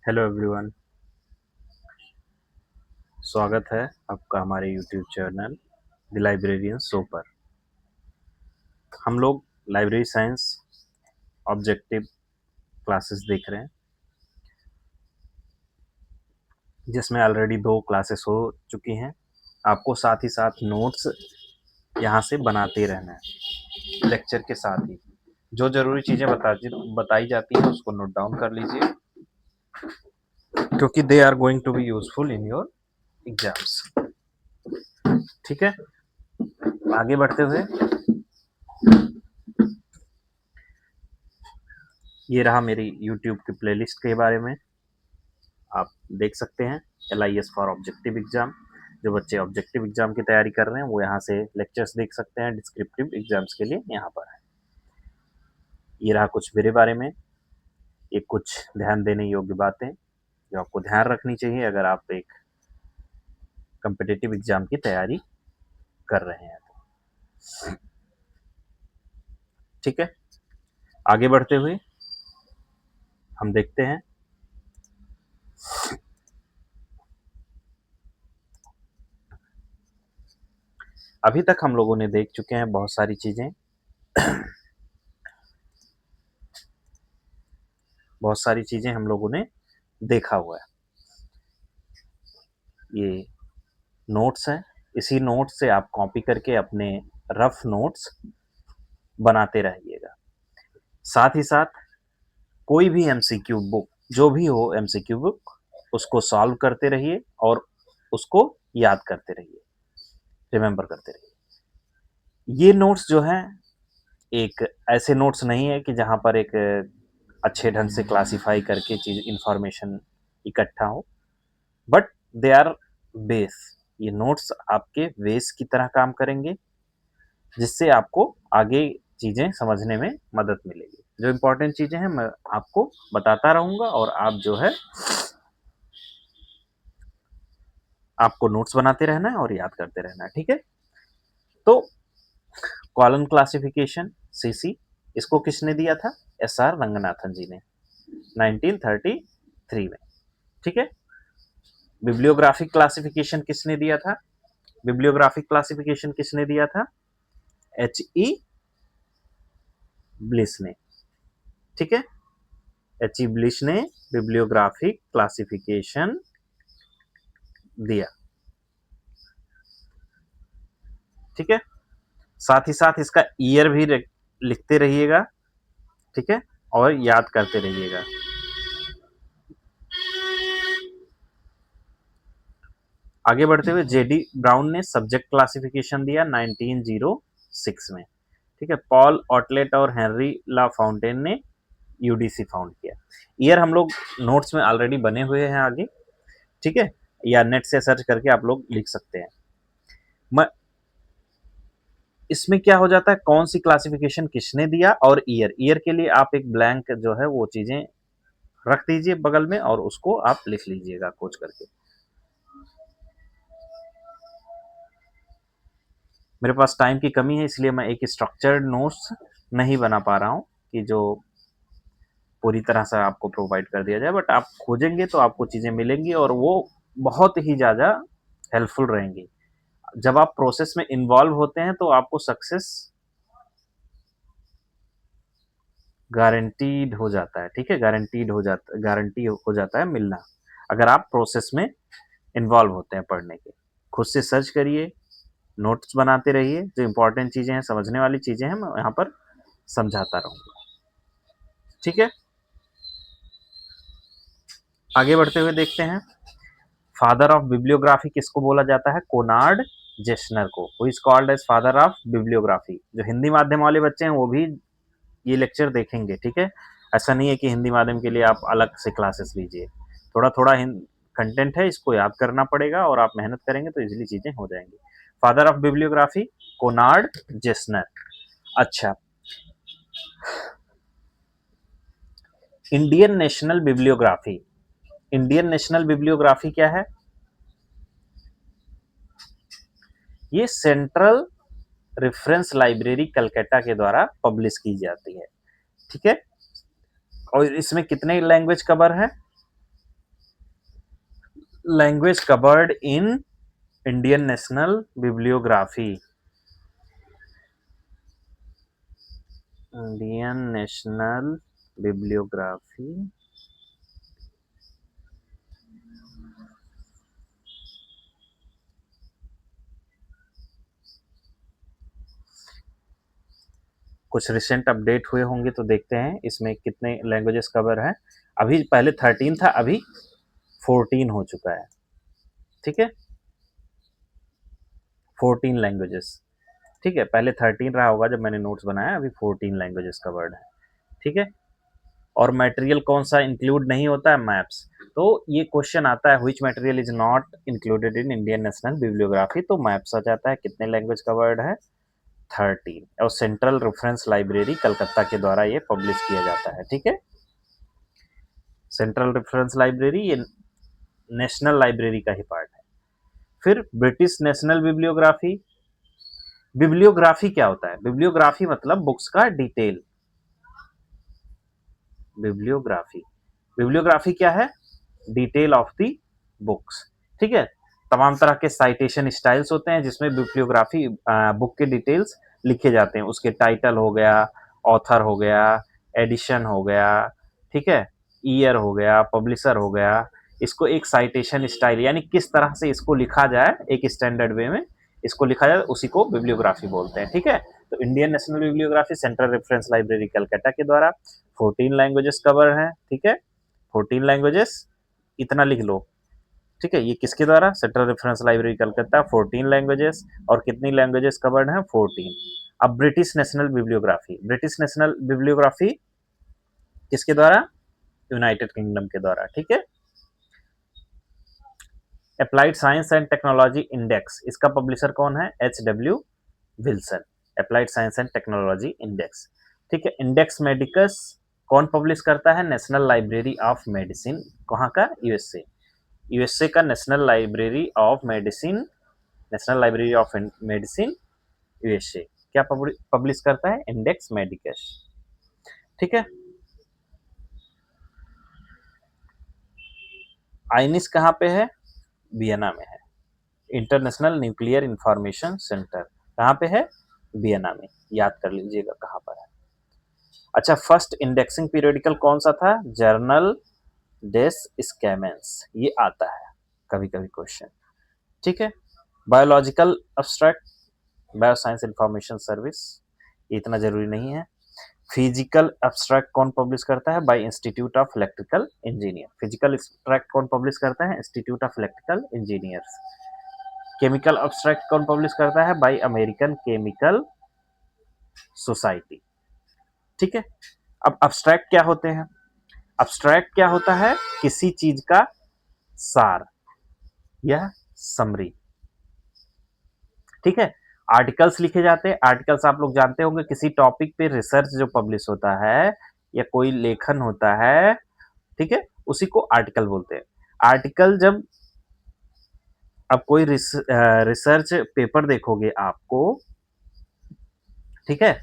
Hello everyone. स्वागत है आपका हमारे YouTube channel the librarian show पर। हम लोग लाइब्रेरी साइंस ऑब्जेक्टिव क्लासेस देख रहे हैं, जिसमें ऑलरेडी 2 क्लासेस हो चुकी हैं। आपको साथ ही साथ नोट्स यहाँ से बनाते रहना है। लेक्चर के साथ ही जो ज़रूरी चीज़ें बताई जाती हैं उसको नोट डाउन कर लीजिए, क्योंकि they are going to be useful in your exams. ठीक है, आगे बढ़ते हुए ये रहा मेरी यूट्यूब की प्लेलिस्ट के बारे में। आप देख सकते हैं LIS फॉर ऑब्जेक्टिव एग्जाम। जो बच्चे ऑब्जेक्टिव एग्जाम की तैयारी कर रहे हैं वो यहाँ से लेक्चर्स देख सकते हैं। डिस्क्रिप्टिव एग्जाम्स के लिए यहाँ पर है। ये रहा कुछ मेरे बारे में, ये कुछ ध्यान देने योग्य बातें जो आपको ध्यान रखनी चाहिए अगर आप एक कम्पिटिटिव एग्जाम की तैयारी कर रहे हैं। ठीक है, आगे बढ़ते हुए हम देखते हैं अभी तक हम लोगों ने देख चुके हैं बहुत सारी चीजें। बहुत सारी चीजें हम लोगों ने देखा हुआ है। ये नोट्स हैं, इसी नोट्स से आप कॉपी करके अपने रफ नोट्स बनाते रहिएगा। साथ ही साथ कोई भी MCQ बुक, जो भी हो MCQ बुक, उसको सॉल्व करते रहिए और उसको याद करते रहिए, रिमेंबर करते रहिए। ये नोट्स जो हैं एक ऐसे नोट्स नहीं है कि जहाँ पर एक अच्छे ढंग से क्लासिफाई करके चीज इंफॉर्मेशन इकट्ठा हो, बट दे आर बेस। ये नोट्स आपके बेस की तरह काम करेंगे, जिससे आपको आगे चीजें समझने में मदद मिलेगी। जो इम्पोर्टेंट चीजें हैं मैं आपको बताता रहूंगा और आप जो है आपको नोट्स बनाते रहना है और याद करते रहना है। ठीक है, तो कॉलम क्लासिफिकेशन CC, इसको किसने दिया था? SR रंगनाथन जी ने 1933 में। ठीक है, बिब्लियोग्राफिक क्लासिफिकेशन किसने दिया था? बिब्लियोग्राफिक क्लासिफिकेशन किसने दिया था? HE ब्लिस ने। ठीक है, HE ब्लिस ने बिब्लियोग्राफिक क्लासिफिकेशन दिया। ठीक है, साथ ही साथ इसका ईयर भी लिखते रहिएगा। ठीक है, और याद करते रहिएगा। आगे बढ़ते हुए JD ब्राउन ने सब्जेक्ट क्लासिफिकेशन दिया 1906 में। ठीक है, पॉल ऑटलेट और हेनरी ला फाउंटेन ने UDC फाउंड किया। ईयर हम लोग नोट्स में ऑलरेडी बने हुए हैं आगे। ठीक है, या नेट से सर्च करके आप लोग लिख सकते हैं। मैं इसमें क्या हो जाता है, कौन सी क्लासिफिकेशन किसने दिया और ईयर के लिए आप एक ब्लैंक जो है वो चीजें रख दीजिए बगल में और उसको आप लिख लीजिएगा खोज करके। मेरे पास टाइम की कमी है, इसलिए मैं एक स्ट्रक्चर्ड नोट्स नहीं बना पा रहा हूँ कि जो पूरी तरह से आपको प्रोवाइड कर दिया जाए, बट आप खोजेंगे तो आपको चीज़ें मिलेंगी और वो बहुत ही ज़्यादा हेल्पफुल रहेंगी। जब आप प्रोसेस में इन्वॉल्व होते हैं तो आपको सक्सेस गारंटीड हो जाता है। ठीक है, गारंटी हो जाता है मिलना, अगर आप प्रोसेस में इन्वॉल्व होते हैं पढ़ने के। खुद से सर्च करिए, नोट्स बनाते रहिए, जो इंपॉर्टेंट चीज़ें हैं, समझने वाली चीज़ें हैं, मैं यहाँ पर समझाता रहूँगा। ठीक है, आगे बढ़ते हुए देखते हैं फादर ऑफ बिब्लियोग्राफी किसको बोला जाता है? कोनार्ड जेस्नर को। Who is called as father of bibliography. जो हिंदी माध्यम वाले बच्चे हैं वो भी ये लेक्चर देखेंगे। ठीक है, ऐसा नहीं है कि हिंदी माध्यम के लिए आप अलग से क्लासेस लीजिए। थोड़ा थोड़ा कंटेंट है, इसको याद करना पड़ेगा और आप मेहनत करेंगे तो इजीली चीजें हो जाएंगी। Father of bibliography Konrad Gesner. अच्छा, Indian national bibliography. Indian national bibliography क्या है? ये सेंट्रल रेफरेंस लाइब्रेरी कलकत्ता के द्वारा पब्लिश की जाती है। ठीक है, और इसमें कितने लैंग्वेज कवर है? Language covered in Indian national bibliography, Indian national bibliography, कुछ रिसेंट अपडेट हुए होंगे तो देखते हैं इसमें कितने लैंग्वेजेस कवर है। अभी पहले 13 था, अभी 14 हो चुका है। ठीक है, 14 लैंग्वेजेस। ठीक है, पहले 13 रहा होगा जब मैंने नोट्स बनाया, अभी 14 लैंग्वेजेस कवर्ड है। ठीक है, और मटेरियल कौन सा इंक्लूड नहीं होता है? मैप्स। तो ये क्वेश्चन आता है which material is not included in Indian national bibliography, तो मैप्स आ जाता है। कितने लैंग्वेज कवर्ड है? 13। और सेंट्रल रेफरेंस लाइब्रेरी कलकत्ता के द्वारा ये पब्लिश किया जाता है। ठीक है, सेंट्रल रेफरेंस लाइब्रेरी ये नेशनल लाइब्रेरी का ही पार्ट है। फिर ब्रिटिश नेशनल बिब्लियोग्राफी। बिब्लियोग्राफी क्या होता है? बिब्लियोग्राफी मतलब बुक्स का डिटेल। बिब्लियोग्राफी, बिब्लियोग्राफी क्या है? Detail of the books. ठीक है, तमाम तरह के साइटेशन स्टाइल्स होते हैं जिसमें बिब्लियोग्राफी बुक के डिटेल्स लिखे जाते हैं। उसके टाइटल हो गया, ऑथर हो गया, एडिशन हो गया, ठीक है, ईयर हो गया, पब्लिशर हो गया। इसको एक साइटेशन स्टाइल, यानी किस तरह से इसको लिखा जाए एक स्टैंडर्ड वे में इसको लिखा जाए, उसी को बिब्लियोग्राफी बोलते हैं। ठीक है, तो Indian national bibliography central reference library Calcutta के द्वारा 14 लैंग्वेजेस कवर हैं। ठीक है, 14 लैंग्वेजेस, इतना लिख लो। ठीक है, ये किसके द्वारा? Central reference library Calcutta, 14 languages. और कितनी लैंग्वेजेस कवर्ड हैं? 14। अब British national bibliography, British national bibliography किसके द्वारा? यूनाइटेड किंगडम के द्वारा। ठीक है, applied science and technology index, इसका पब्लिशर कौन है? HW Wilson, applied science and technology index. ठीक है, इंडेक्स मेडिकस कौन पब्लिश करता है? National library of medicine. कहाँ का? यूएसए, यूएसए का national library of medicine, national library of medicine USA क्या पब्लिश करता है? इंडेक्स मेडिकस। ठीक है, आइनिस कहाँ पे है? वियना में है। इंटरनेशनल न्यूक्लियर इंफॉर्मेशन सेंटर कहाँ पे है? वियना में। याद कर लीजिएगा कहाँ पर है। अच्छा, फर्स्ट इंडेक्सिंग पीरियडिकल कौन सा था? जर्नल डेस स्कैमेंस, ये आता है कभी कभी क्वेश्चन। ठीक है, biological abstract, bioscience information service, ये इतना जरूरी नहीं है। फिजिकल एब्स्ट्रैक्ट कौन पब्लिश करता है? Bye institute of electrical engineer. Physical abstract कौन पब्लिश करता है? Institute of electrical engineers. Chemical abstract कौन पब्लिश करता है? Bye American chemical society. ठीक है, अब एब्स्ट्रैक्ट क्या होते हैं? एब्स्ट्रैक्ट क्या होता है? किसी चीज का सार या समरी। ठीक है, आर्टिकल्स लिखे जाते हैं। आर्टिकल्स आप लोग जानते होंगे, किसी टॉपिक पे रिसर्च जो पब्लिश होता है या कोई लेखन होता है, ठीक है, उसी को आर्टिकल बोलते हैं। आर्टिकल जब, अब कोई रिसर्च पेपर देखोगे आपको, ठीक है,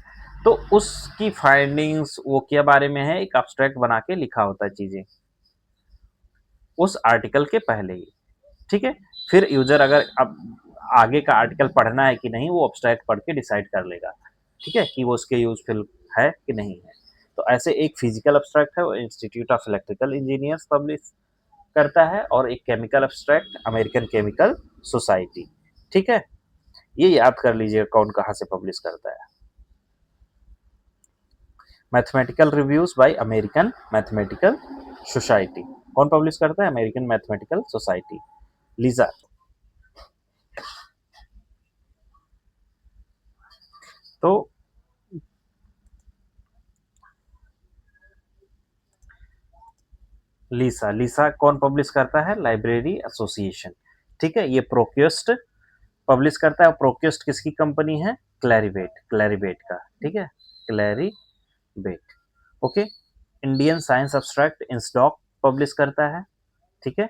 तो उसकी फाइंडिंग्स वो क्या बारे में है, एक एब्स्ट्रैक्ट बना के लिखा होता है चीजें उस आर्टिकल के पहले ही। ठीक है, फिर यूजर अगर अब आगे का आर्टिकल पढ़ना है कि नहीं, वो एब्स्ट्रैक्ट पढ़ के डिसाइड कर लेगा। ठीक है, कि वो उसके यूजफुल है कि नहीं है। तो ऐसे एक फिजिकल एब्स्ट्रैक्ट है, वो institute of electrical engineers publish करता है, और एक chemical abstract American chemical society. ठीक है, ये याद कर लीजिए कौन कहाँ से पब्लिश करता है। Mathematical reviews bye American mathematical society कौन पब्लिश करता है? American mathematical society, Lisa. तो लीसा, लीसा कौन पब्लिश करता है? Library association. ठीक है, ये प्रोक्योस्ट पब्लिश करता है। प्रोक्योस्ट किसकी कंपनी है? क्लैरिवेट, क्लैरिवेट का। ठीक है, Clarivate. Okay, Indian science abstract INSDOC publish करता है। ठीक है,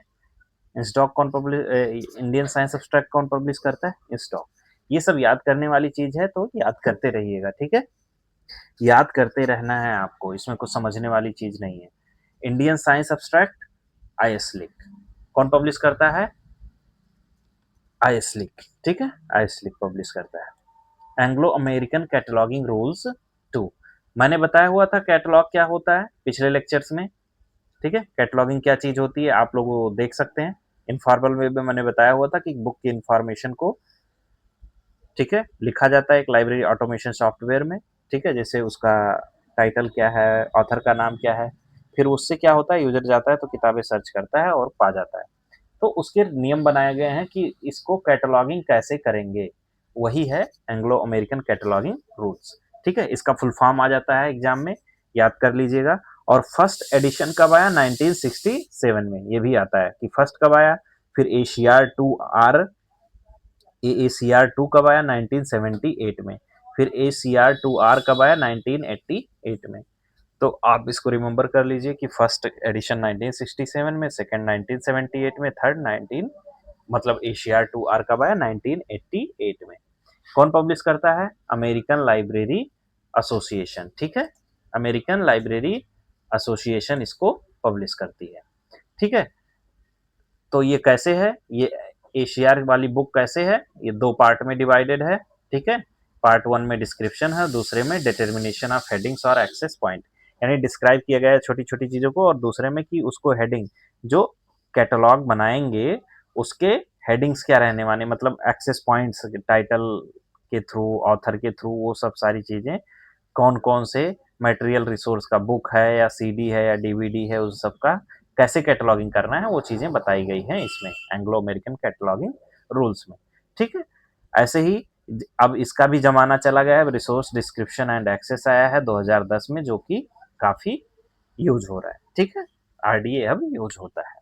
इंस्डॉक कौन पब्लिश, इंडियन साइंस एब्स्ट्रैक्ट कौन पब्लिश करता है? इंस्डॉक। ये सब याद करने वाली चीज है, तो याद करते रहिएगा। ठीक है, याद करते रहना है आपको, इसमें कुछ समझने वाली चीज नहीं है। Indian science abstract, IASLIC. कौन पब्लिश करता है? आईएसलिक, ठीक है, आईएसलिक पब्लिश करता है। Anglo American cataloguing rules 2। मैंने बताया हुआ था कैटलॉग क्या होता है पिछले लेक्चर्स में, ठीक है, कैटलॉगिंग क्या चीज होती है आप लोग देख सकते हैं। इनफॉर्मल वे में मैंने बताया हुआ था कि बुक की इंफॉर्मेशन को, ठीक है, लिखा जाता है एक लाइब्रेरी ऑटोमेशन सॉफ्टवेयर में, ठीक है, जैसे उसका टाइटल क्या है, ऑथर का नाम क्या है, फिर उससे क्या होता है, यूजर जाता है तो किताबें सर्च करता है और पा जाता है। तो उसके नियम बनाए गए हैं कि इसको कैटलॉगिंग कैसे करेंगे, वही है एंग्लो अमेरिकन कैटलॉगिंग रूल्स, ठीक है। इसका फुल फॉर्म आ जाता है एग्जाम में, याद कर लीजिएगा। और फर्स्ट एडिशन कब आया? 1967 में। ये भी आता है कि फर्स्ट कब आया। फिर एशियार 2 आर, AACR 2 कब आया? 1978 में। फिर ACR 2 R कब आया? 1988 में। तो आप इसको रिमेंबर कर लीजिए कि फर्स्ट एडिशन 1967 में, सेकंड 1978 में, थर्ड 19 मतलब ACR 2 R कब आया? 1988 में। कौन पब्लिश करता है? अमेरिकन लाइब्रेरी एसोसिएशन, ठीक है, अमेरिकन लाइब्रेरी एसोसिएशन इसको पब्लिश करती है, ठीक है। तो ये कैसे है, ये एशियार वाली बुक कैसे है, ये 2 पार्ट में डिवाइडेड है, ठीक है। पार्ट 1 में डिस्क्रिप्शन है, दूसरे में डिटर्मिनेशन ऑफ हेडिंग्स और एक्सेस पॉइंट, यानी डिस्क्राइब किया गया है छोटी छोटी चीजों को, और दूसरे में कि उसको हेडिंग, जो कैटलॉग बनाएंगे उसके हेडिंग्स क्या रहने वाले, मतलब एक्सेस पॉइंट्स टाइटल के थ्रू, ऑथर के थ्रू, वो सब सारी चीजें, कौन कौन से मटेरियल रिसोर्स का, बुक है या सीडी है या डीवीडी है, उस सब का कैसे कैटलॉगिंग करना है, वो चीजें बताई गई हैं इसमें एंग्लो अमेरिकन कैटलॉगिंग रूल्स में, ठीक है। ऐसे ही अब इसका भी जमाना चला गया है, रिसोर्स डिस्क्रिप्शन एंड एक्सेस आया है 2010 में, जो कि काफी यूज हो रहा है, ठीक है, आरडीए अब यूज होता है,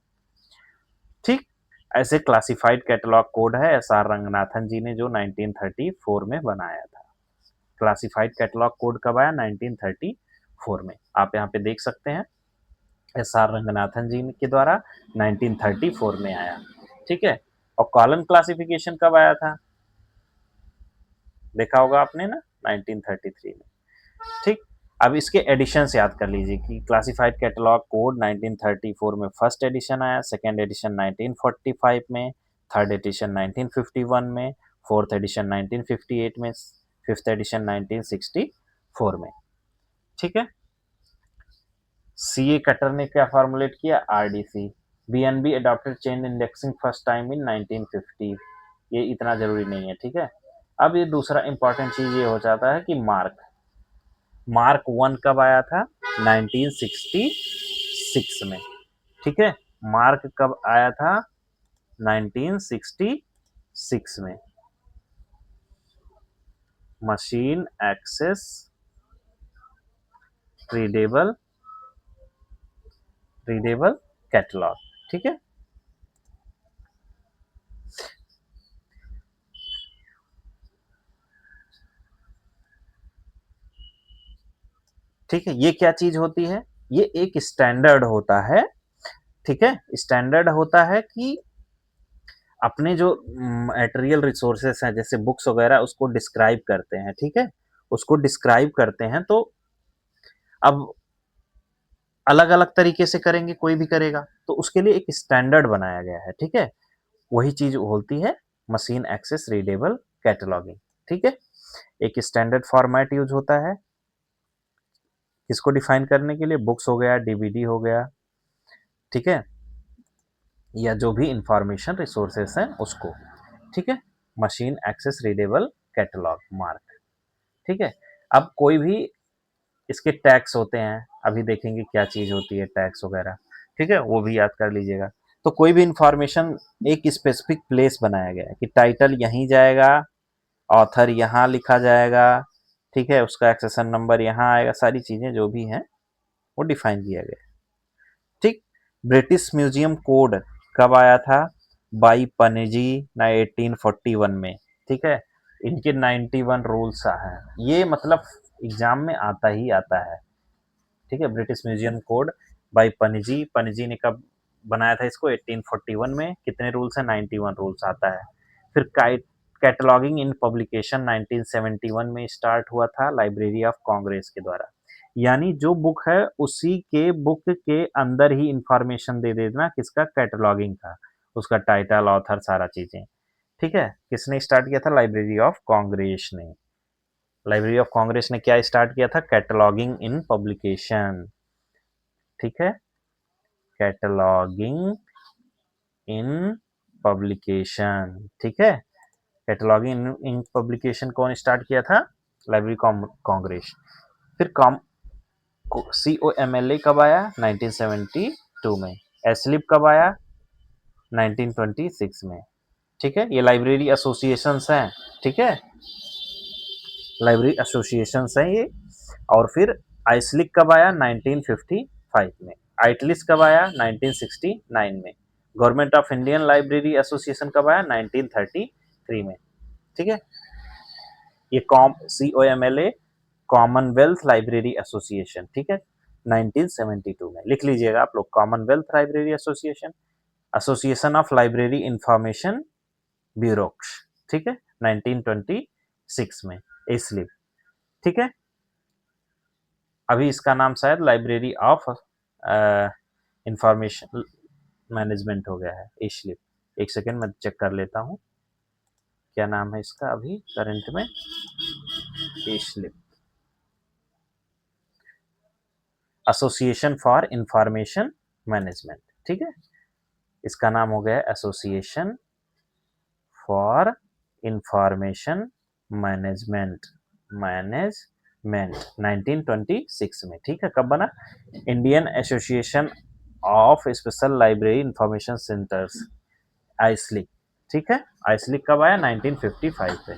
ठीक। ऐसे क्लासिफाइड कैटलॉग कोड है SR रंगनाथन जी ने, जो 1934 में बनाया था। क्लासिफाइड कैटलॉग कोड कब आया? 1934 में। आप यहाँ पे देख सकते हैं, SR रंगनाथन जी के द्वारा 1934 में आया, ठीक है। और कॉलम क्लासिफिकेशन कब आया था? देखा होगा आपने ना, 1933 में, ठीक। अब इसके एडिशंस याद कर लीजिए कि क्लासिफाइड कैटलॉग कोड 1934 में फर्स्ट एडिशन आया, सेकेंड एडिशन 1945 में, थर्ड एडिशन 1951 में, फोर्थ एडिशन 1958 में, फिफ्थ एडिशन 1964 में, ठीक है। सीए कटर ने क्या फॉर्मुलेट किया? RDC. BNB adopted chain indexing first time in 1950। ये इतना जरूरी नहीं है, ठीक है। अब ये दूसरा इंपॉर्टेंट चीज ये हो जाता है कि मार्क, मार्क 1 कब आया था? 1966 में, ठीक है। मार्क कब आया था? 1966 में। मशीन एक्सेस रीडेबल कैटलॉग, ठीक है। ठीक है, ये क्या चीज होती है? ये एक स्टैंडर्ड होता है, ठीक है, स्टैंडर्ड होता है कि अपने जो मटेरियल रिसोर्सेस हैं, जैसे बुक्स वगैरह, उसको डिस्क्राइब करते हैं, ठीक है, उसको डिस्क्राइब करते हैं। तो अब अलग अलग तरीके से करेंगे, कोई भी करेगा, तो उसके लिए एक स्टैंडर्ड बनाया गया है, ठीक है। वही चीज होती है मशीन एक्सेस रीडेबल कैटलॉगिंग, ठीक है। एक स्टैंडर्ड फॉर्मेट यूज होता है किसको डिफाइन करने के लिए, बुक्स हो गया, डीवीडी हो गया, ठीक है, या जो भी इंफॉर्मेशन रिसोर्सेस हैं उसको, ठीक है। Machine access readable catalogue mark, ठीक है। अब कोई भी इसके टैग्स होते हैं, अभी देखेंगे क्या चीज होती है टैग्स वगैरह, ठीक है, वो भी याद कर लीजिएगा। तो कोई भी इंफॉर्मेशन, एक स्पेसिफिक प्लेस बनाया गया है कि टाइटल यहीं जाएगा, ऑथर यहाँ लिखा जाएगा, ठीक है, उसका एक्सेशन नंबर यहाँ आएगा, सारी चीजें जो भी हैं वो डिफाइन किया गया है, ठीक। ब्रिटिश म्यूजियम कोड कब आया था? बाई पनेजी ना 1841 में, ठीक है। इनके 91 रूल्स हैं, ये मतलब एग्जाम में आता ही आता है, ठीक है। ब्रिटिश म्यूजियम कोड बाई पनेजी, पनेजी ने कब बनाया था इसको? 1841 में। कितने रूल्स हैं? 91 रूल्स आता है। फिर कैटलॉगिंग इन पब्लिकेशन 1971 में स्टार्ट हुआ था लाइब्रेरी ऑफ कांग्रेस के द्वारा। यानी जो बुक है उसी के बुक के अंदर ही इंफॉर्मेशन दे देना किसका, कैटलॉगिंग का, उसका टाइटल, ऑथर, सारा चीजें। ठीक है, किसने स्टार्ट किया था, लाइब्रेरी ऑफ कांग्रेस ने। लाइब्रेरी ऑफ कांग्रेस ने क्या स्टार्ट किया था, कैटलॉगिंग इन पब्लिकेशन। ठीक है, कैटलॉगिंग इन पब्लिकेशन। ठीक है, कैटलॉगिंग इन पब्लिकेशन कौन स्टार्ट किया था, लाइब्रेरी कांग्रेस। फिर COMLA कब आया, 1972 में। एस्लिप कब आया, 1926 में। ठीक है, ये लाइब्रेरी एसोसिएशंस हैं। ठीक है, लाइब्रेरी एसोसिएशंस हैं ये। और फिर आइसलिक कब आया, 1955 में। आइटलिस कब आया, 1969 में। Government of Indian library association कब आया, 1933 में। ठीक है, ये COMLA, कॉमनवेल्थ लाइब्रेरी एसोसिएशन। ठीक है, 1972 में। लिख लीजिएगा आप लोग, Commonwealth library association, association of library information bureaux. ठीक है, 1926 में। इसलिए ठीक है, अभी इसका नाम शायद लाइब्रेरी ऑफ इंफॉर्मेशन मैनेजमेंट हो गया है, इसलिए। एक सेकेंड मैं चेक कर लेता हूँ क्या नाम है इसका अभी करंट में। इसलिए एसोसिएशन फॉर इंफॉर्मेशन मैनेजमेंट। ठीक है, इसका नाम हो गया association for information management, management 1926 में। ठीक है, कब बना, Indian association of special library information centres, IASLIC. ठीक है, आइसलिक कब आया, 1955 पे।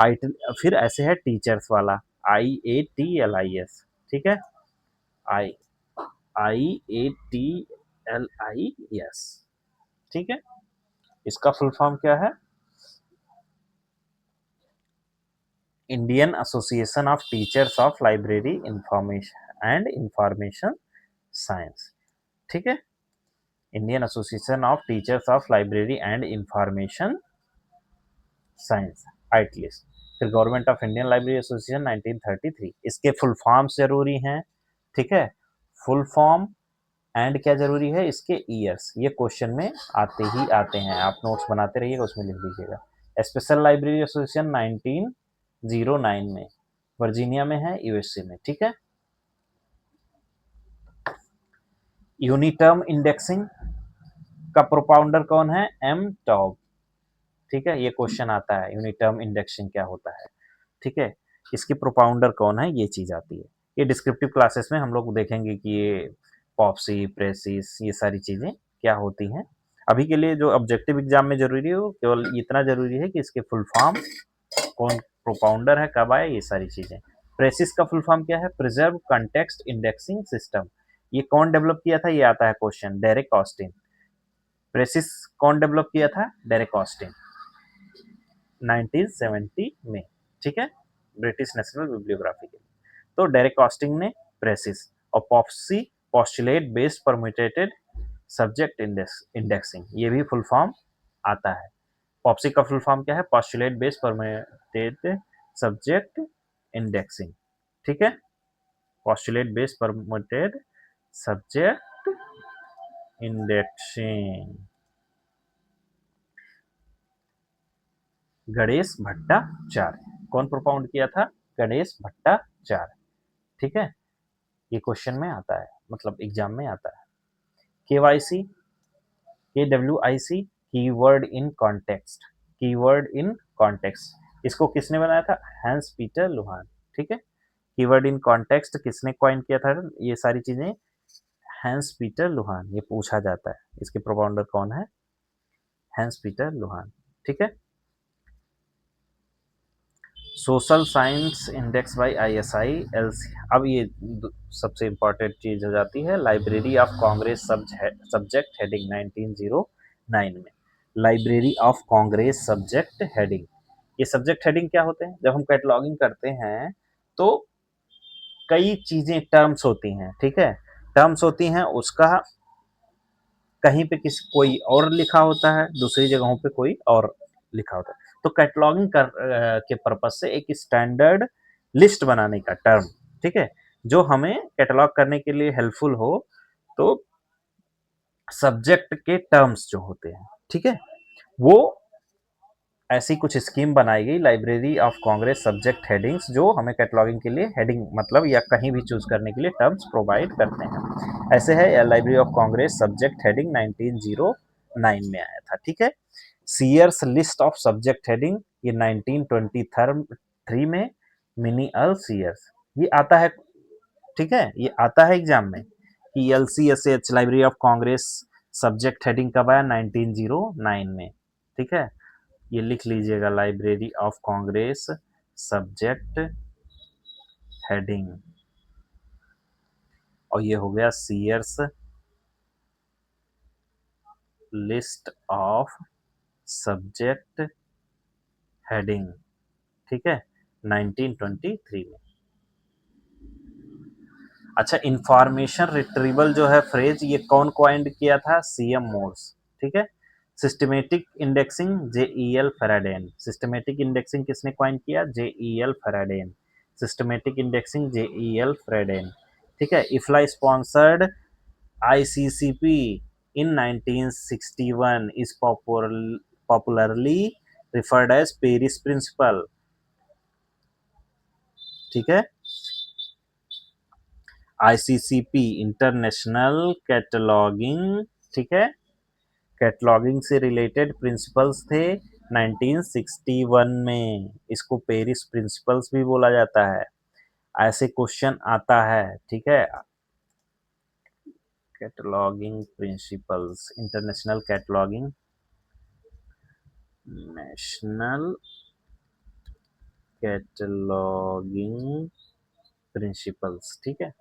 आई फिर ऐसे है टीचर्स वाला, IATLIS। ठीक है, आई IATLIS। ठीक है, इसका फुल फॉर्म क्या है, Indian association of teachers of library information and information science. ठीक है, Indian association of teachers of library and information science, IATLIS. फिर government of Indian library association 1933। इसके फुल फॉर्म्स जरूरी हैं। ठीक है, फुल फॉर्म एंड क्या जरूरी है, इसके ईयर्स, ये क्वेश्चन में आते ही आते हैं, आप नोट्स बनाते रहिएगा, उसमें लिख दीजिएगा। स्पेशल लाइब्रेरी एसोसिएशन 1909 में, वर्जीनिया में है, USA में। ठीक है, यूनिटर्म इंडेक्सिंग का प्रोपाउंडर कौन है, M. Taub। ठीक है, ये क्वेश्चन आता है, यूनिटर्म इंडेक्सिंग क्या होता है। ठीक है, इसकी प्रोपाउंडर कौन है, ये चीज आती है। ये डिस्क्रिप्टिव क्लासेस में हम लोग देखेंगे कि ये पॉप्सी, प्रेसिस, ये सारी चीजें क्या होती हैं। अभी के लिए जो ऑब्जेक्टिव एग्जाम में जरूरी हो, केवल इतना जरूरी है कि इसके फुल फॉर्म, कौन प्रोपाउंडर है, कब आया, ये सारी चीजें। प्रेसिस का फुल फॉर्म क्या है, प्रिजर्व कंटेक्स्ट इंडेक्सिंग सिस्टम। ये कौन डेवलप किया था, ये आता है क्वेश्चन, डेरेक ऑस्टिन। प्रेसिस कौन डेवलप किया था, डेरेक ऑस्टिन, 1970 में। ठीक है, ब्रिटिश नेशनल बिब्लियोग्राफी के लिए। तो डेरेक ऑस्टिन ने प्रेसिस, और POPSI, postulate based permutated subject indexing, ये भी फुल फॉर्म आता है। पॉप्सी का फुल फॉर्म क्या है, postulate based permutated subject indexing. ठीक है, postulate based permuted subject indexing, Ganesh Bhattacharya. कौन प्रोपाउंड किया था, गणेश भट्टाचार्य। ठीक है, ये क्वेश्चन में आता है, मतलब एग्जाम में आता है। KYC, KWIC, keyword in context, keyword in context, इसको किसने बनाया था, हैंस पीटर लुहान। ठीक है, कीवर्ड इन कॉन्टेक्स्ट किसने कॉइन किया था, ये सारी चीजें हैंस पीटर लुहान, ये पूछा जाता है। इसके प्रोपाउंडर कौन है, हैंस पीटर लुहान। ठीक है, social science index bye ISI LC। अब ये सबसे इंपॉर्टेंट चीज हो जाती है, library of Congress subject heading 1909 में। Library of Congress subject heading, ये सब्जेक्ट हेडिंग क्या होते हैं, जब हम कैटलॉगिंग करते हैं तो कई चीजें टर्म्स होती हैं। ठीक है, टर्म्स होती हैं, उसका कहीं पे किसी कोई और लिखा होता है, दूसरी जगहों पे कोई और लिखा होता है। तो कैटलॉगिंग के पर्पज से एक स्टैंडर्ड लिस्ट बनाने का टर्म, ठीक है? जो हमें कैटलॉग करने के लिए हेल्पफुल हो, तो सब्जेक्ट के टर्म्स जो होते हैं, ठीक है? वो ऐसी कुछ स्कीम बनाई गई library of Congress subject headings जो हमें कैटलॉगिंग के लिए हेडिंग मतलब या कहीं भी चूज करने के लिए टर्म्स प्रोवाइड करते हैं। ऐसे है library of Congress subject heading 1909 में आया था, ठीक है? Sears list of subject heading ये 1923 में मिनी अल सीयर्स ये आता है, ठीक है? ये आता है एग्जाम में कि LCSH library of Congress subject heading कब आया 1909 में, ठीक है? ये लिख लीजिएगा library of Congress subject heading, और ये हो गया Sears list of subject heading, ठीक है, 1923 में। अच्छा, इंफॉर्मेशन रिट्रीवल जो है फ्रेज ये कौन कॉइंड किया था? CM मोर्स, ठीक है। Systematic indexing JEL Farradane, systematic indexing किसने कॉइन किया? JEL Farradane, systematic indexing JEL Farradane, ठीक है। IFLA sponsored ICCP in 1961 is popularly referred as Paris principle, ठीक है। ICCP इंटरनेशनल कैटलॉगिंग, ठीक है, कैटलॉगिंग से रिलेटेड प्रिंसिपल्स थे 1961 में, इसको पेरिस प्रिंसिपल्स भी बोला जाता है। ऐसे क्वेश्चन आता है, ठीक है। Cataloguing principles, international cataloguing, national cataloguing principles, ठीक है।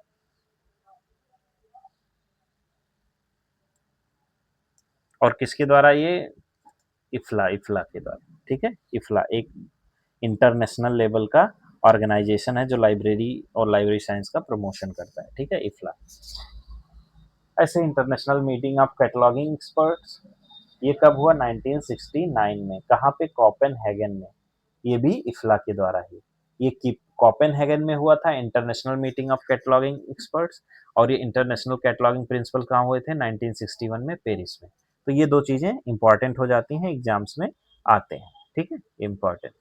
और किसके द्वारा? ये इफ्ला के द्वारा, ठीक है। इफ्ला एक इंटरनेशनल लेवल का ऑर्गेनाइजेशन है जो लाइब्रेरी और लाइब्रेरी साइंस का प्रमोशन करता है, ठीक है, इफ्ला। ऐसे international meeting of cataloguing experts ये कब हुआ? 1969 में। कहाँ पे? कोपेनहेगन में। ये भी इफ्ला के द्वारा ही। ये कोपेनहेगन में हुआ था international meeting of cataloguing experts, और ये इंटरनेशनल कैटलॉगिंग प्रिंसिपल कहाँ हुए थे? 1961 में पेरिस में। तो ये दो चीजें इंपॉर्टेंट हो जाती हैं, एग्जाम्स में आते हैं, ठीक है, इंपॉर्टेंट।